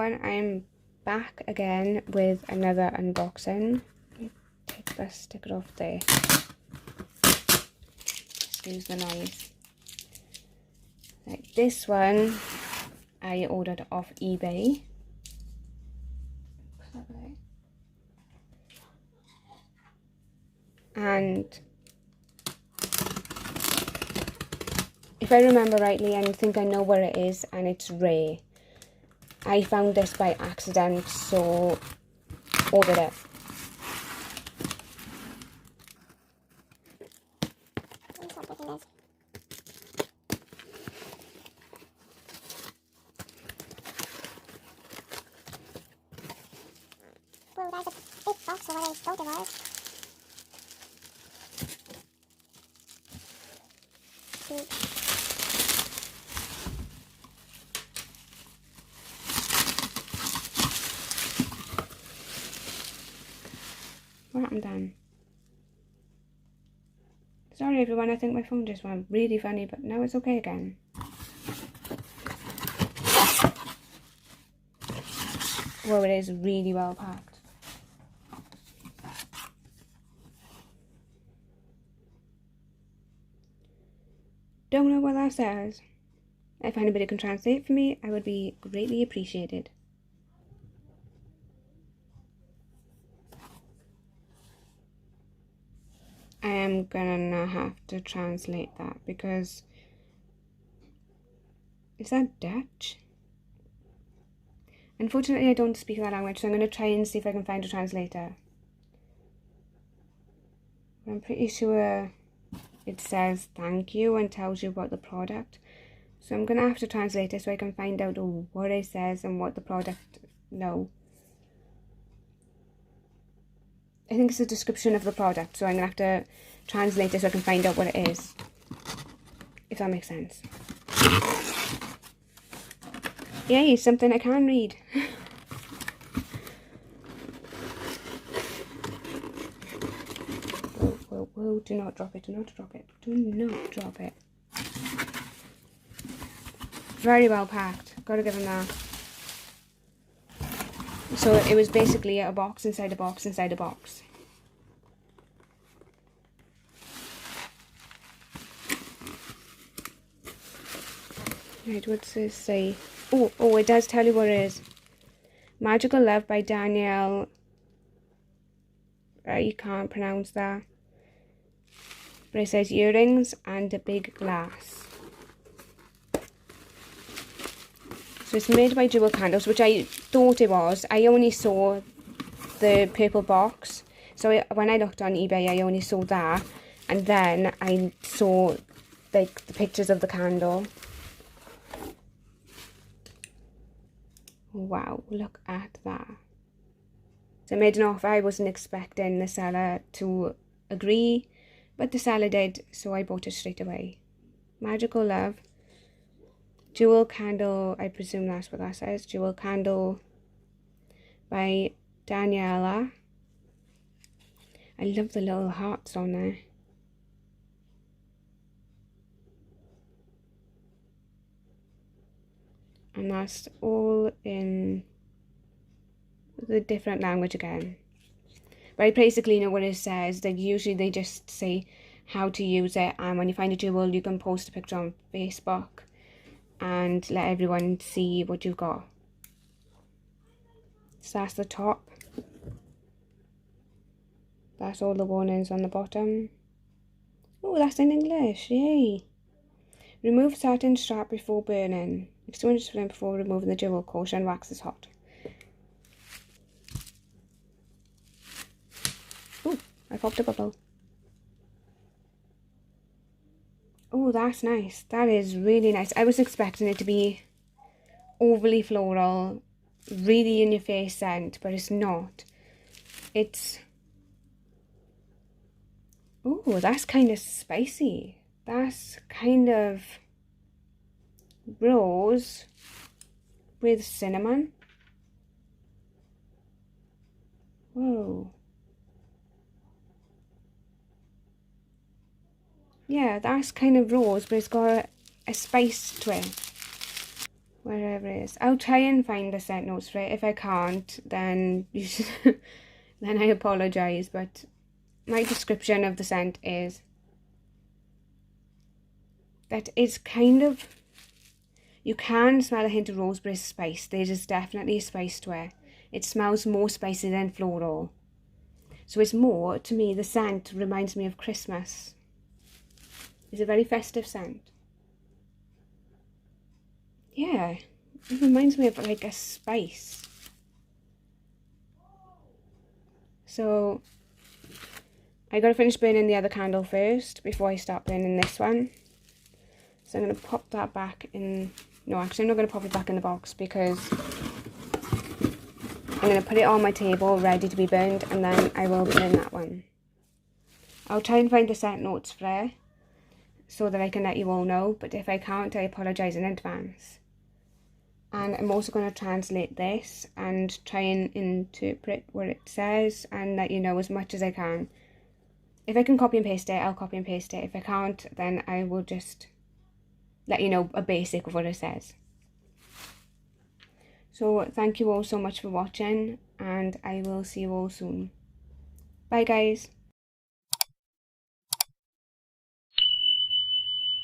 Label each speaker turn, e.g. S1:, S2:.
S1: everyone, I'm back again with another unboxing. Let me take the sticker off there. Excuse the noise. Right, this one I ordered off eBay. And if I remember rightly, and I think I know where it is, and it's rare. I found this by accident, so ordered it.
S2: Whoa, there's a big box for what I thought it was.
S1: What happened then? Sorry everyone, I think my phone just went really funny, but now it's okay again. Well, it is really well packed. Don't know what that says. If anybody can translate for me, I would be greatly appreciated. I am gonna have to translate that because... Is that Dutch? Unfortunately, I don't speak that language, so I'm going to try and see if I can find a translator. I'm pretty sure it says thank you and tells you about the product. So I'm going to have to translate it so I can find out what it says and what the product... No. I think it's a description of the product, so I'm going to have to translate it so I can find out what it is. If that makes sense. Yay, something I can read. Whoa, whoa, whoa, do not drop it, do not drop it, do not drop it. Very well packed, gotta give him that. So it was basically a box inside a box inside a box. Right, what's this say? Oh, it does tell you what it is. Magical Love by Danielle. You can't pronounce that. But it says earrings and a big glass. So it's made by Jewel Candles, which I thought it was. I only saw the purple box. So when I looked on eBay, I only saw that. And then I saw like the pictures of the candle. Wow, look at that. So I made an offer. I wasn't expecting the seller to agree, but the seller did, so I bought it straight away. Magical Love. Jewel Candle, I presume that's what that says. Jewel Candle by Daniela. I love the little hearts on there. And that's all in the different language again. But I basically know what it says. Like usually they just say how to use it, and when you find a jewel you can post a picture on Facebook and let everyone see what you've got. So that's the top. That's all the warnings on the bottom. Oh, that's in English, yay! Remove satin strap before burning. Mix 200% before removing the jewel. Caution, wax is hot. Oh, I popped a bubble. Oh, that's nice. That is really nice. I was expecting it to be overly floral, really in your face scent, but it's not. It's... Oh, that's kind of spicy. That's kind of rose with cinnamon. Whoa. Yeah, that's kind of rose, but it's got a spice to it. wherever it is. I'll try and find the scent notes for it. If I can't, then you should then I apologise, but my description of the scent is that it's kind of, you can smell a hint of rosemary spice. There is definitely a spice to it. It smells more spicy than floral. So it's more, to me, the scent reminds me of Christmas. It's a very festive scent. Yeah, it reminds me of like a spice. So I gotta finish burning the other candle first before I start burning this one. So I'm gonna pop that back in. No, actually I'm not gonna pop it back in the box because I'm gonna put it on my table ready to be burned, and then I will burn that one. I'll try and find the scent notes for it so that I can let you all know, but if I can't, I apologise in advance. And I'm also going to translate this and try and interpret what it says and let you know as much as I can. If I can copy and paste it, I'll copy and paste it. If I can't, then I will just let you know a basic of what it says. So thank you all so much for watching, and I will see you all soon. Bye guys.